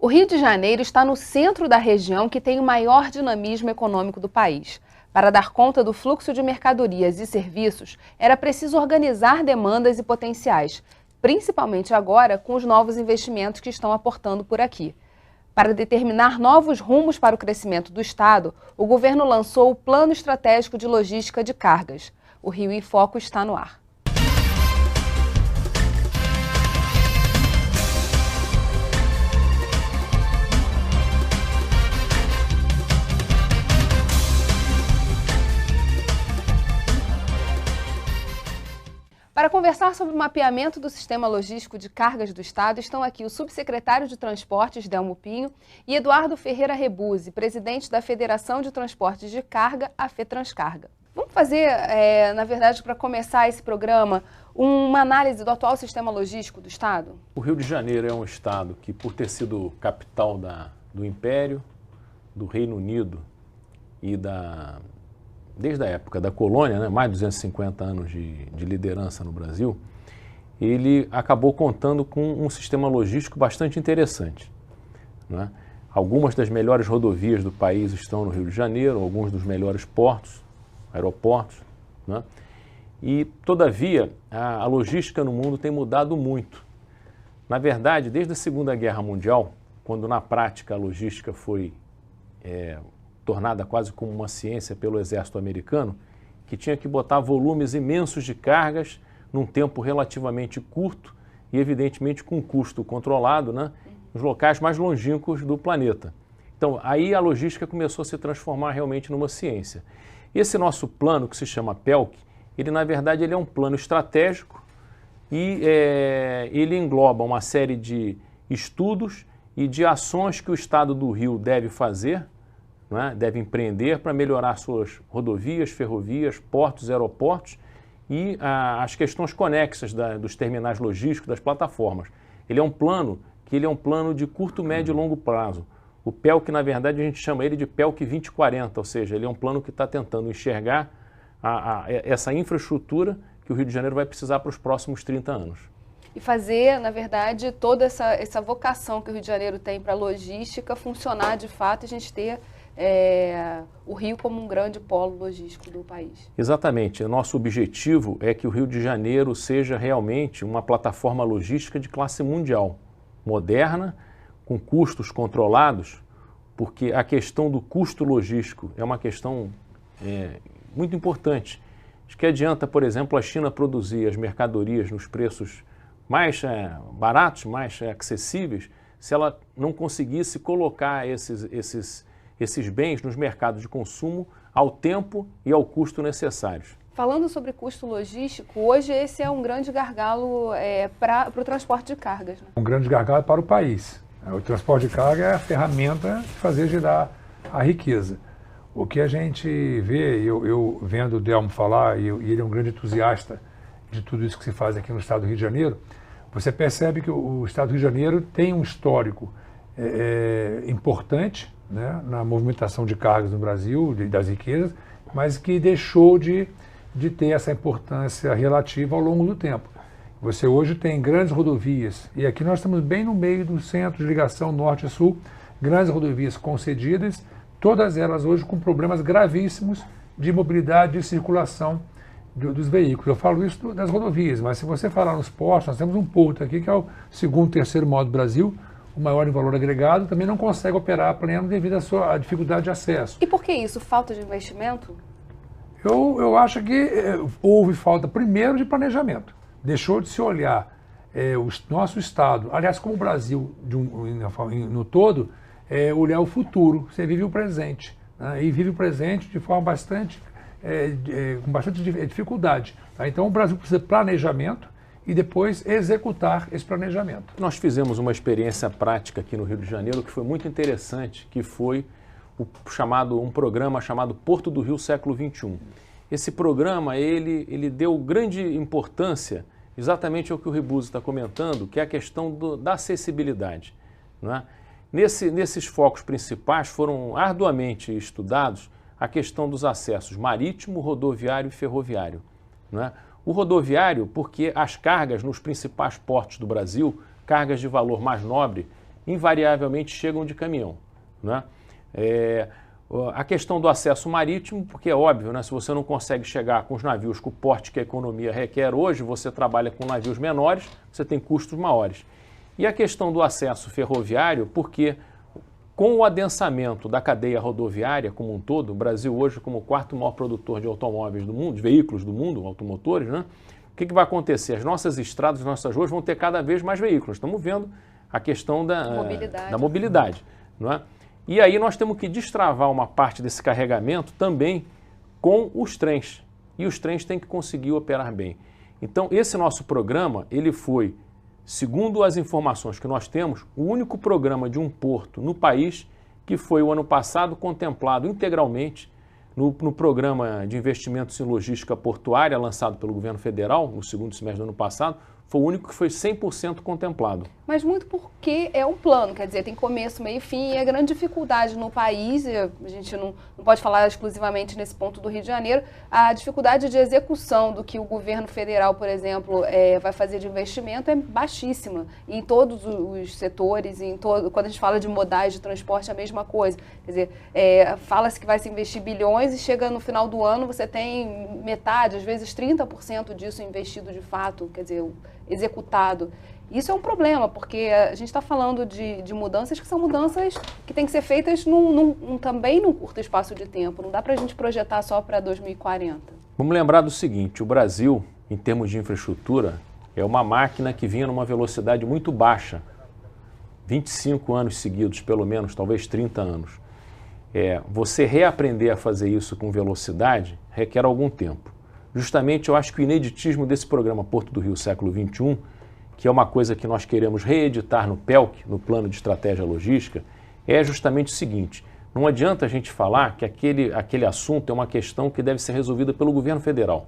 O Rio de Janeiro está no centro da região que tem o maior dinamismo econômico do país. Para dar conta do fluxo de mercadorias e serviços, era preciso organizar demandas e potenciais, principalmente agora com os novos investimentos que estão aportando por aqui. Para determinar novos rumos para o crescimento do Estado, o governo lançou o Plano Estratégico de Logística de Cargas. O Rio em Foco está no ar. Para conversar sobre o mapeamento do sistema logístico de cargas do Estado, estão aqui o subsecretário de Transportes, Delmo Pinho, e Eduardo Ferreira Rebuzzi, presidente da Federação de Transportes de Carga, a FETranscarga. Vamos fazer, na verdade, para começar esse programa, uma análise do atual sistema logístico do Estado? O Rio de Janeiro é um estado que, por ter sido capital do Império, do Reino Unido e desde a época da colônia, né, mais de 250 anos de liderança no Brasil, ele acabou contando com um sistema logístico bastante interessante, né? Algumas das melhores rodovias do país estão no Rio de Janeiro, alguns dos melhores portos, aeroportos, né? E, todavia, a logística no mundo tem mudado muito. Na verdade, desde a Segunda Guerra Mundial, quando na prática a logística foi tornada quase como uma ciência pelo exército americano, que tinha que botar volumes imensos de cargas num tempo relativamente curto e, evidentemente, com custo controlado, né, nos locais mais longínquos do planeta. Então, aí a logística começou a se transformar realmente numa ciência. Esse nosso plano, que se chama PELC, ele, na verdade, ele é um plano estratégico e ele engloba uma série de estudos e de ações que o Estado do Rio deve fazer, né, deve empreender para melhorar suas rodovias, ferrovias, portos, aeroportos e as questões conexas dos terminais logísticos, das plataformas. Ele é um plano de curto, médio e longo prazo. O PELC, na verdade, a gente chama ele de PELC 2040, ou seja, ele é um plano que está tentando enxergar essa infraestrutura que o Rio de Janeiro vai precisar para os próximos 30 anos. E fazer, na verdade, toda essa vocação que o Rio de Janeiro tem para a logística funcionar de fato e a gente ter o Rio como um grande polo logístico do país. Exatamente. O nosso objetivo é que o Rio de Janeiro seja realmente uma plataforma logística de classe mundial, moderna, com custos controlados, porque a questão do custo logístico é uma questão muito importante. Acho que adianta, por exemplo, a China produzir as mercadorias nos preços mais baratos, mais acessíveis, se ela não conseguisse colocar esses bens nos mercados de consumo ao tempo e ao custo necessários. Falando sobre custo logístico, hoje esse é um grande gargalo para o transporte de cargas, né? Um grande gargalo para o país. O transporte de carga é a ferramenta de fazer girar a riqueza. O que a gente vê, eu vendo o Delmo falar, e ele é um grande entusiasta de tudo isso que se faz aqui no estado do Rio de Janeiro, você percebe que o estado do Rio de Janeiro tem um histórico importante, né, na movimentação de cargas no Brasil, das riquezas, mas que deixou de ter essa importância relativa ao longo do tempo. Você hoje tem grandes rodovias, e aqui nós estamos bem no meio do centro de ligação norte e sul, grandes rodovias concedidas, todas elas hoje com problemas gravíssimos de mobilidade e circulação dos veículos. Eu falo isso das rodovias, mas se você falar nos portos, nós temos um porto aqui que é o segundo, terceiro maior do Brasil, o maior em valor agregado, também não consegue operar a pleno devido à dificuldade de acesso. E por que isso? Falta de investimento? Eu acho que houve falta, primeiro, de planejamento. Deixou de se olhar o nosso Estado, aliás, como o Brasil no todo, olhar o futuro. Você vive o presente, né? E vive o presente de forma com bastante dificuldade. Tá? Então, o Brasil precisa de planejamento e depois executar esse planejamento. Nós fizemos uma experiência prática aqui no Rio de Janeiro que foi muito interessante, que foi um programa chamado Porto do Rio Século XXI. Esse programa, ele deu grande importância exatamente ao que o Rebuzzi está comentando, que é a questão da acessibilidade, né? Nesses focos principais foram arduamente estudados a questão dos acessos marítimo, rodoviário e ferroviário, né? O rodoviário, porque as cargas nos principais portos do Brasil, cargas de valor mais nobre, invariavelmente chegam de caminhão, né? A questão do acesso marítimo, porque é óbvio, né? Se você não consegue chegar com os navios com o porte que a economia requer hoje, você trabalha com navios menores, você tem custos maiores. E a questão do acesso ferroviário, porque com o adensamento da cadeia rodoviária como um todo, o Brasil hoje como o quarto maior produtor de automóveis do mundo, de veículos do mundo, automotores, né? O que vai acontecer? As nossas estradas, as nossas ruas vão ter cada vez mais veículos. Estamos vendo a questão da mobilidade, não é? E aí nós temos que destravar uma parte desse carregamento também com os trens. E os trens têm que conseguir operar bem. Então, esse nosso programa, ele foi, segundo as informações que nós temos, o único programa de um porto no país que foi o ano passado contemplado integralmente no programa de investimentos em logística portuária lançado pelo governo federal no segundo semestre do ano passado. Foi o único que foi 100% contemplado. Mas muito porque é um plano, quer dizer, tem começo, meio e fim, e a grande dificuldade no país, a gente não pode falar exclusivamente nesse ponto do Rio de Janeiro, a dificuldade de execução do que o governo federal, por exemplo, vai fazer de investimento é baixíssima. E em todos os setores, quando a gente fala de modais de transporte, é a mesma coisa. Quer dizer, fala-se que vai se investir bilhões e chega no final do ano, você tem metade, às vezes 30% disso investido de fato, quer dizer, executado. Isso é um problema, porque a gente está falando de mudanças que são mudanças que têm que ser feitas também num curto espaço de tempo. Não dá para a gente projetar só para 2040. Vamos lembrar do seguinte, o Brasil, em termos de infraestrutura, é uma máquina que vinha numa velocidade muito baixa. 25 anos seguidos, pelo menos, talvez 30 anos. Você reaprender a fazer isso com velocidade requer algum tempo. Justamente, eu acho que o ineditismo desse programa Porto do Rio Século XXI, que é uma coisa que nós queremos reeditar no PELC, no Plano de Estratégia Logística, é justamente o seguinte, não adianta a gente falar que aquele assunto é uma questão que deve ser resolvida pelo governo federal.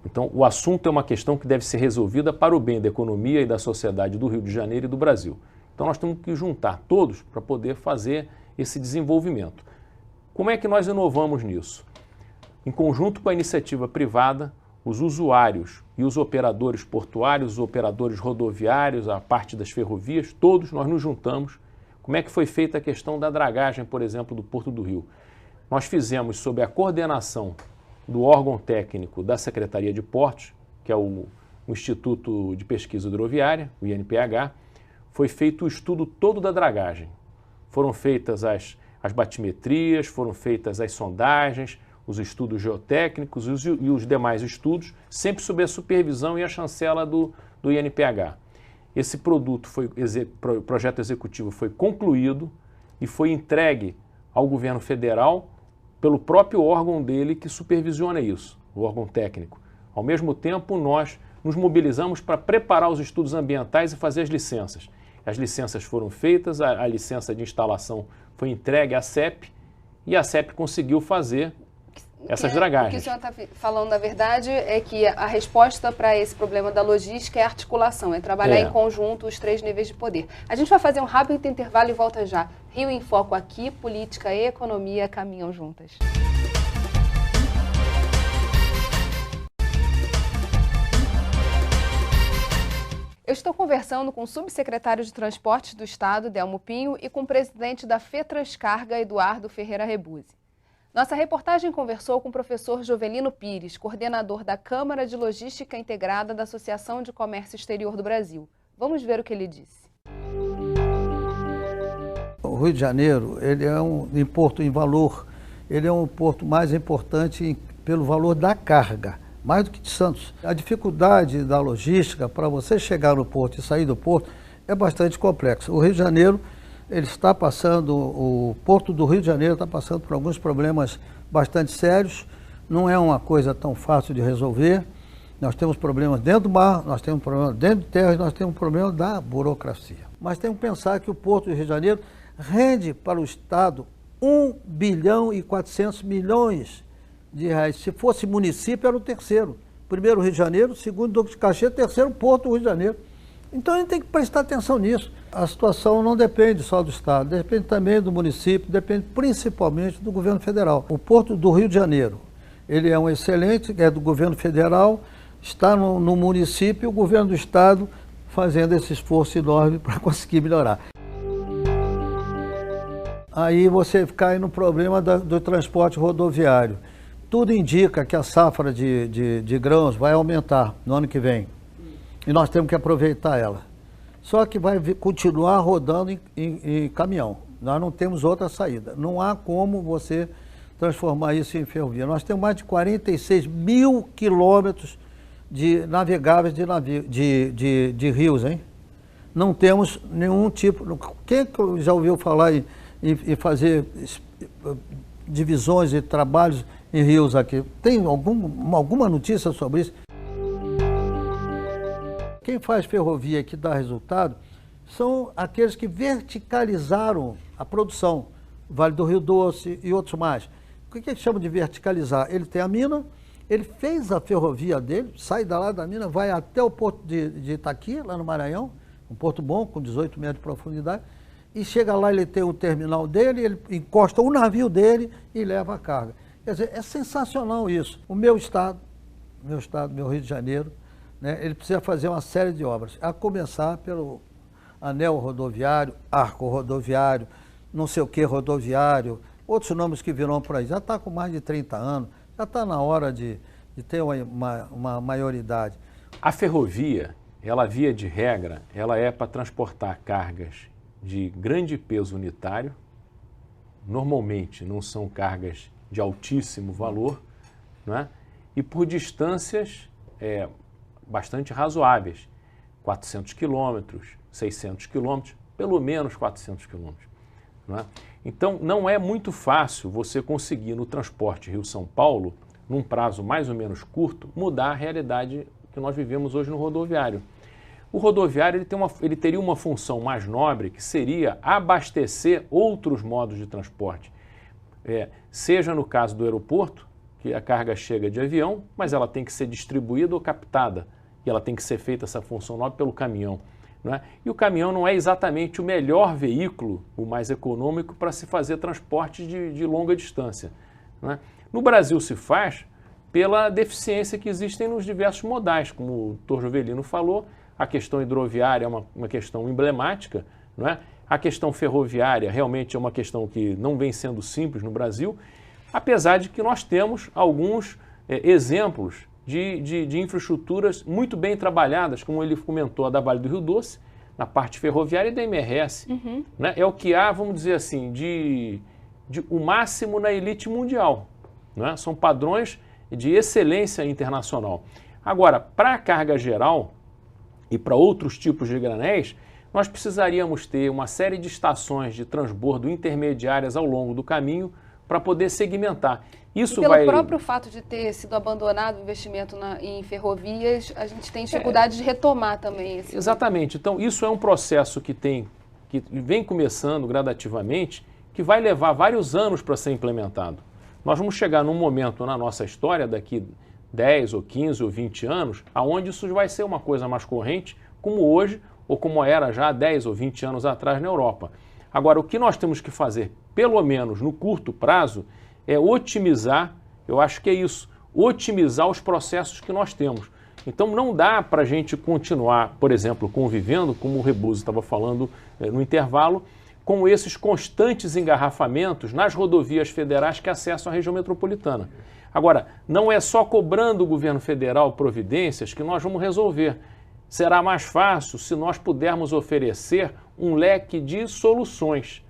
Então, o assunto é uma questão que deve ser resolvida para o bem da economia e da sociedade do Rio de Janeiro e do Brasil. Então, nós temos que juntar todos para poder fazer esse desenvolvimento. Como é que nós inovamos nisso? Em conjunto com a iniciativa privada, os usuários e os operadores portuários, os operadores rodoviários, a parte das ferrovias, todos nós nos juntamos. Como é que foi feita a questão da dragagem, por exemplo, do Porto do Rio? Nós fizemos sob a coordenação do órgão técnico da Secretaria de Portos, que é o Instituto de Pesquisa Hidroviária, o INPH, foi feito o estudo todo da dragagem. Foram feitas as batimetrias, foram feitas as sondagens, os estudos geotécnicos e os demais estudos, sempre sob a supervisão e a chancela do INPH. Esse projeto executivo foi concluído e foi entregue ao governo federal pelo próprio órgão dele que supervisiona isso, o órgão técnico. Ao mesmo tempo, nós nos mobilizamos para preparar os estudos ambientais e fazer as licenças. As licenças foram feitas, a licença de instalação foi entregue à CEP e a CEP conseguiu fazer essas dragagens. O que o senhor está falando, na verdade, é que a resposta para esse problema da logística é articulação, é trabalhar em conjunto os três níveis de poder. A gente vai fazer um rápido intervalo e volta já. Rio em Foco aqui, política e economia caminham juntas. Eu estou conversando com o subsecretário de Transportes do Estado, Delmo Pinho, e com o presidente da FETranscarga, Eduardo Ferreira Rebuzzi. Nossa reportagem conversou com o professor Jovelino Pires, coordenador da Câmara de Logística Integrada da Associação de Comércio Exterior do Brasil. Vamos ver o que ele disse. O Rio de Janeiro, ele é em porto em valor, ele é um porto mais importante pelo valor da carga, mais do que de Santos. A dificuldade da logística para você chegar no porto e sair do porto é bastante complexa. O Rio de Janeiro, ele está passando, o Porto do Rio de Janeiro está passando por alguns problemas bastante sérios, não é uma coisa tão fácil de resolver. Nós temos problemas dentro do mar, nós temos problemas dentro de terra e nós temos problema da burocracia. Mas tem que pensar que o Porto do Rio de Janeiro rende para o Estado 1 bilhão e 400 milhões de reais. Se fosse município, era o terceiro. Primeiro o Rio de Janeiro, segundo Duque de Caxias, terceiro Porto do Rio de Janeiro. Então a gente tem que prestar atenção nisso. A situação não depende só do Estado, depende também do município, depende principalmente do governo federal. O Porto do Rio de Janeiro, ele é um excelente, é do governo federal, está no município e o governo do Estado fazendo esse esforço enorme para conseguir melhorar. aí você cai no problema do transporte rodoviário. Tudo indica que a safra de grãos vai aumentar no ano que vem. E nós temos que aproveitar ela. Só que vai continuar rodando em caminhão. Nós não temos outra saída. Não há como você transformar isso em ferrovia. Nós temos mais de 46 mil quilômetros navegáveis de rios, hein? Não temos nenhum tipo... Quem já ouviu falar em fazer divisões e trabalhos em rios aqui? Tem alguma notícia sobre isso? Quem faz ferrovia que dá resultado são aqueles que verticalizaram a produção. Vale do Rio Doce e outros mais. O que eles chamam de verticalizar? Ele tem a mina, ele fez a ferrovia dele, sai lá da mina, vai até o porto de Itaqui, lá no Maranhão, um porto bom, com 18 metros de profundidade, e chega lá, ele tem o terminal dele, ele encosta o navio dele e leva a carga. Quer dizer, é sensacional isso. O meu estado, meu Rio de Janeiro, né, ele precisa fazer uma série de obras, a começar pelo anel rodoviário, arco rodoviário, não sei o que rodoviário, outros nomes que virão por aí. Já está com mais de 30 anos, já está na hora de ter uma maioridade. A ferrovia, ela via de regra, ela é para transportar cargas de grande peso unitário, normalmente não são cargas de altíssimo valor, né? E por distâncias bastante razoáveis, 400 quilômetros, 600 quilômetros, pelo menos 400 quilômetros. Né? Então, não é muito fácil você conseguir no transporte Rio-São Paulo, num prazo mais ou menos curto, mudar a realidade que nós vivemos hoje no rodoviário. O rodoviário ele teria uma função mais nobre, que seria abastecer outros modos de transporte. Seja no caso do aeroporto, que a carga chega de avião, mas ela tem que ser distribuída ou captada, e ela tem que ser feita essa função nobre pelo caminhão. Não é? E o caminhão não é exatamente o melhor veículo, o mais econômico, para se fazer transporte de longa distância. Não é? No Brasil se faz pela deficiência que existem nos diversos modais, como o Dr. Jovelino falou, a questão hidroviária é uma questão emblemática, não é? A questão ferroviária realmente é uma questão que não vem sendo simples no Brasil, apesar de que nós temos alguns exemplos de infraestruturas muito bem trabalhadas, como ele comentou, a da Vale do Rio Doce, na parte ferroviária e da MRS. Né? É o que há, vamos dizer assim, o máximo na elite mundial. Né? São padrões de excelência internacional. Agora, para a carga geral e para outros tipos de granéis, nós precisaríamos ter uma série de estações de transbordo intermediárias ao longo do caminho para poder segmentar. Isso pelo próprio fato de ter sido abandonado o investimento em ferrovias, a gente tem dificuldade de retomar também esse... Exatamente. Então, isso é um processo que vem começando gradativamente, que vai levar vários anos para ser implementado. Nós vamos chegar num momento na nossa história, daqui 10 ou 15 ou 20 anos, aonde isso vai ser uma coisa mais corrente, como hoje, ou como era já 10 ou 20 anos atrás na Europa. Agora, o que nós temos que fazer, pelo menos no curto prazo, é otimizar, eu acho que é isso, otimizar os processos que nós temos. Então não dá para a gente continuar, por exemplo, convivendo, como o Rebouza estava falando no intervalo, com esses constantes engarrafamentos nas rodovias federais que acessam a região metropolitana. Agora, não é só cobrando o governo federal providências que nós vamos resolver. Será mais fácil se nós pudermos oferecer um leque de soluções,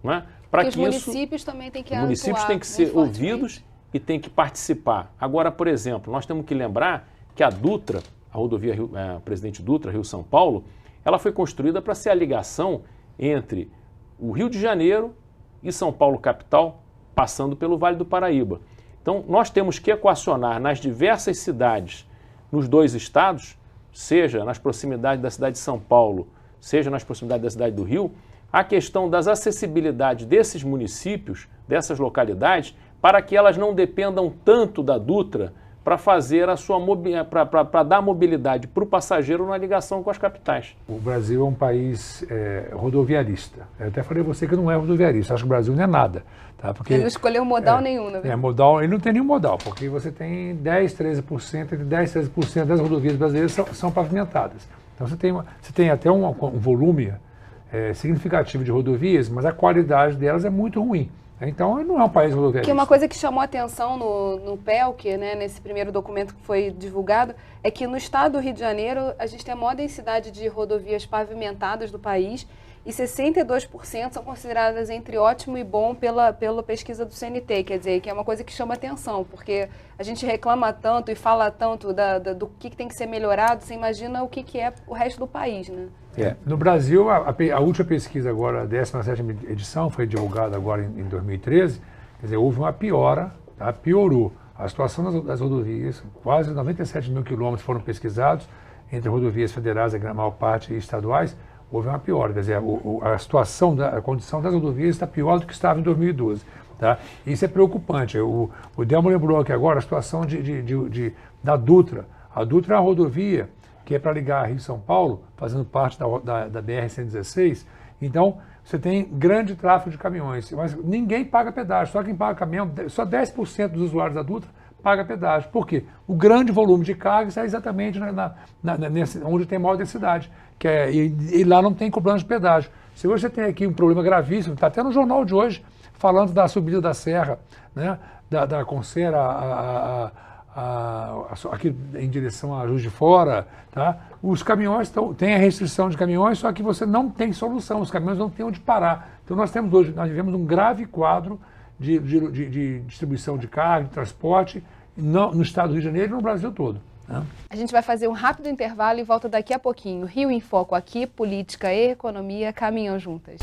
né? Para que os municípios também têm que atuar. Os municípios têm que ser ouvidos e têm que participar. Agora, por exemplo, nós temos que lembrar que a Dutra, a rodovia Presidente Dutra, Rio-São Paulo, ela foi construída para ser a ligação entre o Rio de Janeiro e São Paulo capital, passando pelo Vale do Paraíba. Então, nós temos que equacionar nas diversas cidades, nos dois estados, seja nas proximidades da cidade de São Paulo, seja nas proximidades da cidade do Rio, a questão das acessibilidades desses municípios, dessas localidades, para que elas não dependam tanto da Dutra para fazer para dar mobilidade para o passageiro na ligação com as capitais. O Brasil é um país rodoviarista. Eu até falei a você que não é rodoviarista, acho que o Brasil não é nada. Tá? Porque, ele não escolheu modal nenhum, na verdade. Modal, ele não tem nenhum modal, porque você tem 10, 13%, entre 10 e 13% das rodovias brasileiras são pavimentadas. Então você tem até um volume significativo de rodovias, mas a qualidade delas é muito ruim. Então, não é um país rodoviário. Que uma coisa que chamou a atenção no PELC, né, nesse primeiro documento que foi divulgado, é que no estado do Rio de Janeiro a gente tem a maior densidade de rodovias pavimentadas do país e 62% são consideradas entre ótimo e bom pela pesquisa do CNT, quer dizer, que é uma coisa que chama atenção, porque a gente reclama tanto e fala tanto do que tem que ser melhorado, você imagina o que é o resto do país, né? No Brasil, a última pesquisa agora, a 17ª edição, foi divulgada agora em 2013, quer dizer, houve uma piora, tá? Piorou. A situação das rodovias, quase 97 mil quilômetros foram pesquisados, entre rodovias federais, a maior parte, e estaduais, houve uma piora, quer dizer, a situação, a condição das rodovias está pior do que estava em 2012. Tá? Isso é preocupante. O Delmo lembrou aqui agora a situação da Dutra. A Dutra é uma rodovia que é para ligar Rio e São Paulo, fazendo parte da BR-116. Então, você tem grande tráfego de caminhões, mas ninguém paga pedágio, só quem paga caminhão, só 10% dos usuários da Dutra paga pedágio. Por quê? O grande volume de carga está exatamente onde tem maior densidade, e lá não tem cobrança de pedágio. Se hoje você tem aqui um problema gravíssimo, está até no jornal de hoje, falando da subida da serra, né, da Concera aqui em direção a Juiz de Fora, tá? Os caminhões têm a restrição de caminhões, só que você não tem solução, os caminhões não têm onde parar. Então nós vivemos um grave quadro de distribuição de carga, de transporte, no estado do Rio de Janeiro e no Brasil todo. Né? A gente vai fazer um rápido intervalo e volta daqui a pouquinho. Rio em Foco aqui, política e economia caminham juntas.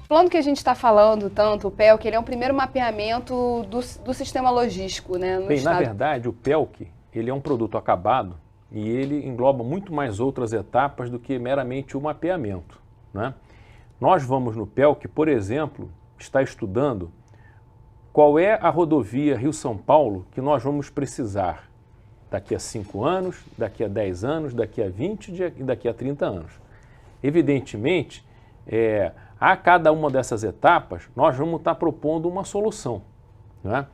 O plano que a gente está falando tanto, o PELC, ele é um primeiro mapeamento do sistema logístico, né? Bem, na verdade, o PELC, ele é um produto acabado e ele engloba muito mais outras etapas do que meramente o mapeamento, né? Nós vamos no PELC, por exemplo, estar estudando qual é a rodovia Rio-São Paulo que nós vamos precisar daqui a 5 anos, daqui a 10 anos, daqui a 20 e daqui a 30 anos. Evidentemente, a cada uma dessas etapas, nós vamos estar propondo uma solução, né?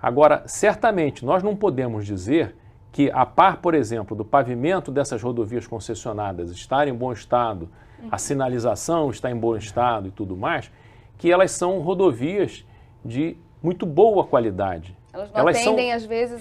Agora, certamente, nós não podemos dizer que, a par, por exemplo, do pavimento dessas rodovias concessionadas estar em bom estado, a sinalização está em bom estado e tudo mais, que elas são rodovias de muito boa qualidade. Elas não atendem, às vezes,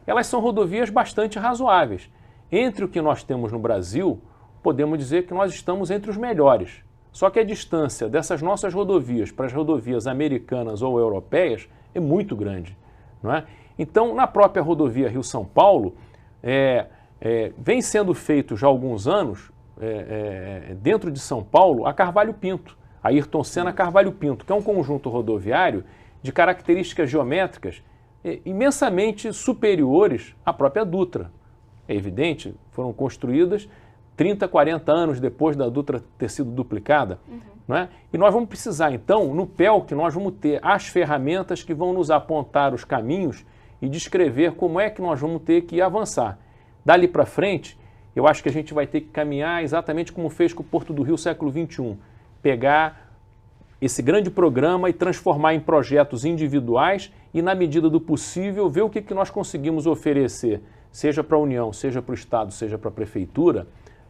Elas são rodovias bastante razoáveis. Entre o que nós temos no Brasil, podemos dizer que nós estamos entre os melhores. Só que a distância dessas nossas rodovias para as rodovias americanas ou europeias é muito grande, não é? Então, na própria rodovia Rio-São Paulo, vem sendo feito já há alguns anos, dentro de São Paulo, a Carvalho Pinto, a Ayrton Senna Carvalho Pinto, que é um conjunto rodoviário de características geométricas imensamente superiores à própria Dutra. É evidente, foram construídas 30, 40 anos depois da Dutra ter sido duplicada, não é? E nós vamos precisar, então, no PELC, nós vamos ter as ferramentas que vão nos apontar os caminhos e descrever como é que nós vamos ter que avançar. Dali para frente, eu acho que a gente vai ter que caminhar exatamente como fez com o Porto do Rio século XXI, pegar esse grande programa e transformar em projetos individuais e, na medida do possível, ver o que nós conseguimos oferecer, seja para a União, seja para o Estado, seja para a Prefeitura,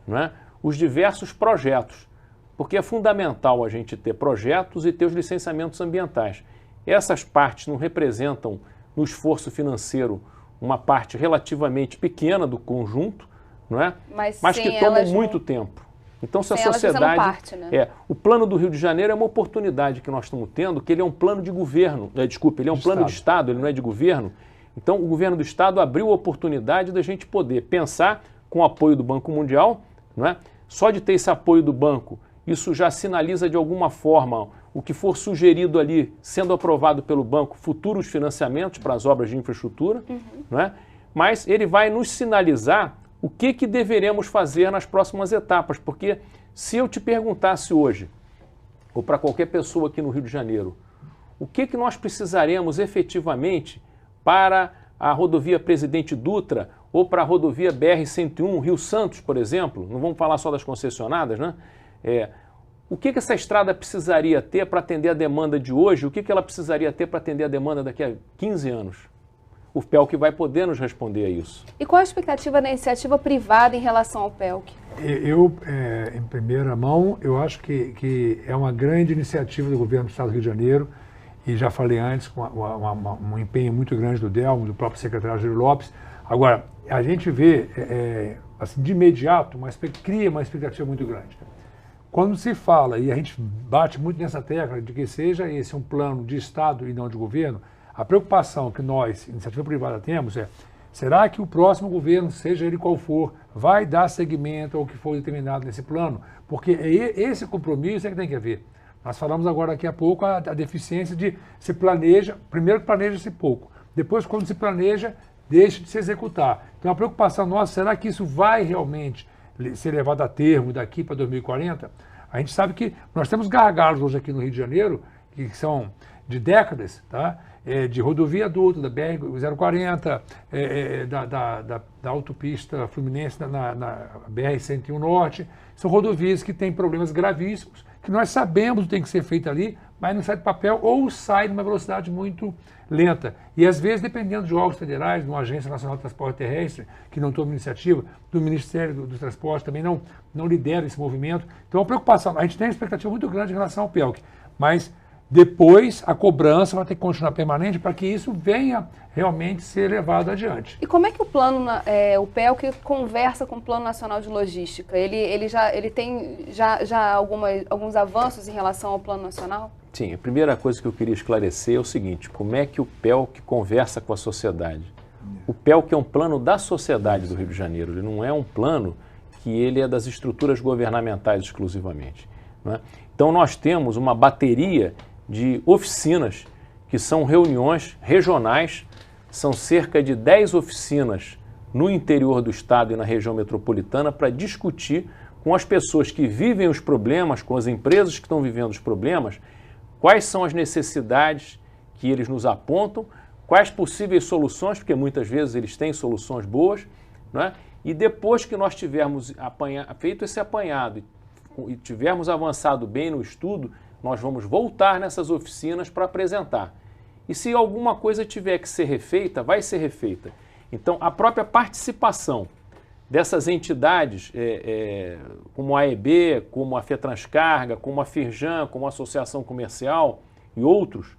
não é? Os diversos projetos, porque é fundamental a gente ter projetos e ter os licenciamentos ambientais. Essas partes não representam, no esforço financeiro, uma parte relativamente pequena do conjunto, não é? Mas que tomam muito tempo. Então, se a sociedade... parte, né? O plano do Rio de Janeiro é uma oportunidade que nós estamos tendo, que ele é um plano de governo, ele é um plano de Estado, ele não é de governo. Então, o governo do Estado abriu a oportunidade da gente poder pensar com o apoio do Banco Mundial, não é? Só de ter esse apoio do banco, isso já sinaliza de alguma forma o que for sugerido ali, sendo aprovado pelo banco, futuros financiamentos para as obras de infraestrutura, não é? Mas ele vai nos sinalizar o que deveremos fazer nas próximas etapas, porque se eu te perguntasse hoje, ou para qualquer pessoa aqui no Rio de Janeiro, o que nós precisaremos efetivamente para a rodovia Presidente Dutra ou para a rodovia BR-101, Rio Santos, por exemplo, não vamos falar só das concessionadas, né? O que essa estrada precisaria ter para atender a demanda de hoje? O que ela precisaria ter para atender a demanda daqui a 15 anos? o PELC vai poder nos responder a isso. E qual a expectativa da iniciativa privada em relação ao PELC? Em primeira mão, eu acho que é uma grande iniciativa do governo do Estado do Rio de Janeiro, e já falei antes, com um empenho muito grande do Delmo, do próprio secretário Júlio Lopes. Agora, a gente vê, assim, de imediato, cria uma expectativa muito grande. Quando se fala, e a gente bate muito nessa tecla, de que seja esse um plano de Estado e não de governo, a preocupação que nós, iniciativa privada, temos é: será que o próximo governo, seja ele qual for, vai dar seguimento ao que foi determinado nesse plano? Porque esse compromisso é que tem que haver. Nós falamos agora daqui a pouco a deficiência de se planeja, primeiro que planeja-se pouco, depois quando se planeja, deixa de se executar. Então a preocupação nossa, será que isso vai realmente ser levado a termo daqui para 2040? A gente sabe que nós temos gargalos hoje aqui no Rio de Janeiro, que são de décadas, tá? De rodovia adulta, da BR-040, da autopista Fluminense na BR-101 Norte. São rodovias que têm problemas gravíssimos, que nós sabemos o que tem que ser feito ali, mas não sai do papel ou sai numa velocidade muito lenta. E às vezes, dependendo de órgãos federais, de uma Agência Nacional de Transporte Terrestre, que não toma iniciativa, do Ministério do Transporte também não lidera esse movimento. Então, a preocupação, a gente tem uma expectativa muito grande em relação ao PELC, mas depois a cobrança vai ter que continuar permanente para que isso venha realmente ser levado adiante. E como é que o plano, o PELC conversa com o Plano Nacional de Logística? Ele tem já alguns avanços em relação ao Plano Nacional? Sim, a primeira coisa que eu queria esclarecer é o seguinte: como é que o PELC conversa com a sociedade? O PELC é um plano da sociedade do Rio de Janeiro, ele não é um plano que ele é das estruturas governamentais exclusivamente, não é? Então nós temos uma bateria de oficinas, que são reuniões regionais, são cerca de 10 oficinas no interior do estado e na região metropolitana para discutir com as pessoas que vivem os problemas, com as empresas que estão vivendo os problemas, quais são as necessidades que eles nos apontam, quais possíveis soluções, porque muitas vezes eles têm soluções boas, não é? E depois que nós tivermos feito esse apanhado e tivermos avançado bem no estudo, nós vamos voltar nessas oficinas para apresentar. E se alguma coisa tiver que ser refeita, vai ser refeita. Então, a própria participação dessas entidades, como a AEB, como a FETranscarga, como a Firjan, como a Associação Comercial e outros,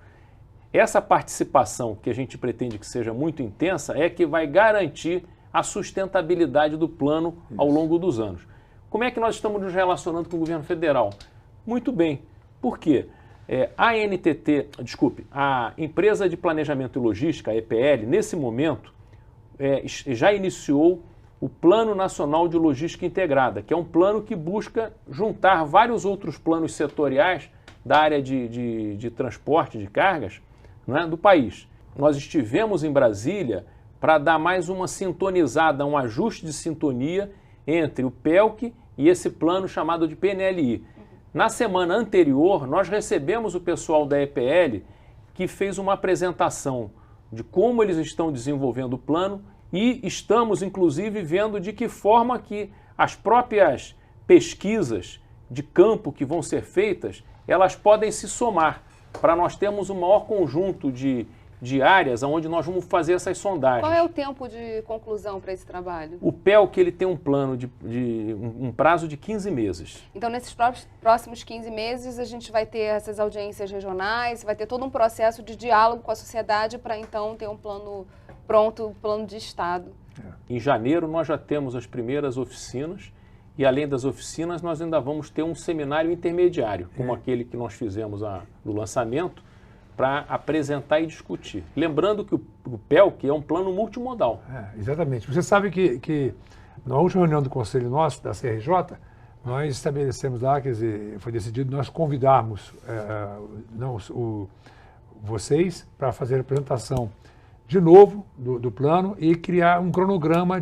essa participação que a gente pretende que seja muito intensa é que vai garantir a sustentabilidade do plano ao longo dos anos. Como é que nós estamos nos relacionando com o governo federal? Muito bem. Por quê? A Empresa de Planejamento e Logística, a EPL, nesse momento, já iniciou o Plano Nacional de Logística Integrada, que é um plano que busca juntar vários outros planos setoriais da área de transporte de cargas, não é, do país. Nós estivemos em Brasília para dar mais uma sintonizada, um ajuste de sintonia entre o PELC e esse plano chamado de PNLI. Na semana anterior, nós recebemos o pessoal da EPL que fez uma apresentação de como eles estão desenvolvendo o plano e estamos, inclusive, vendo de que forma que as próprias pesquisas de campo que vão ser feitas, elas podem se somar para nós termos um maior conjunto de áreas onde nós vamos fazer essas sondagens. Qual é o tempo de conclusão para esse trabalho? O PELC ele tem um plano um prazo de 15 meses. Então, nesses próximos 15 meses, a gente vai ter essas audiências regionais, vai ter todo um processo de diálogo com a sociedade para, então, ter um plano pronto, um plano de Estado. Em janeiro, nós já temos as primeiras oficinas e, além das oficinas, nós ainda vamos ter um seminário intermediário, como aquele que nós fizemos no lançamento, para apresentar e discutir. Lembrando que o PELC é um plano multimodal. Exatamente. Você sabe que na última reunião do Conselho nosso, da CRJ, nós estabelecemos lá, quer dizer, foi decidido nós convidarmos vocês para fazer a apresentação de novo do plano e criar um cronograma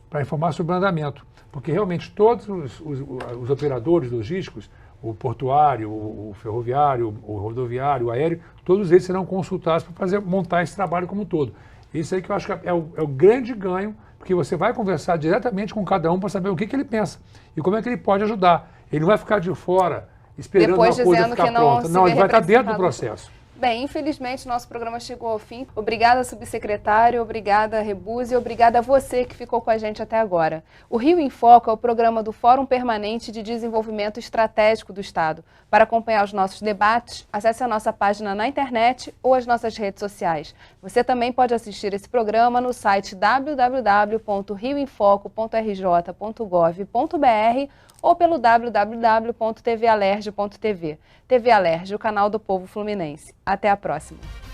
para informar sobre o andamento. Porque realmente todos os operadores logísticos, o portuário, o ferroviário, o rodoviário, o aéreo, todos eles serão consultados para montar esse trabalho como um todo. Isso aí que eu acho que é o grande ganho, porque você vai conversar diretamente com cada um para saber o que ele pensa e como é que ele pode ajudar. Ele não vai ficar de fora esperando depois uma coisa ficar pronta. Não, ele vai estar dentro do processo. Bem, infelizmente nosso programa chegou ao fim. Obrigada, subsecretário, obrigada, Rebouza, e obrigada a você que ficou com a gente até agora. O Rio em Foco é o programa do Fórum Permanente de Desenvolvimento Estratégico do Estado. Para acompanhar os nossos debates, acesse a nossa página na internet ou as nossas redes sociais. Você também pode assistir esse programa no site www.rioemfoco.rj.gov.br ou pelo www.tvalerj.tv. TV Alerj, o canal do povo fluminense. Até a próxima.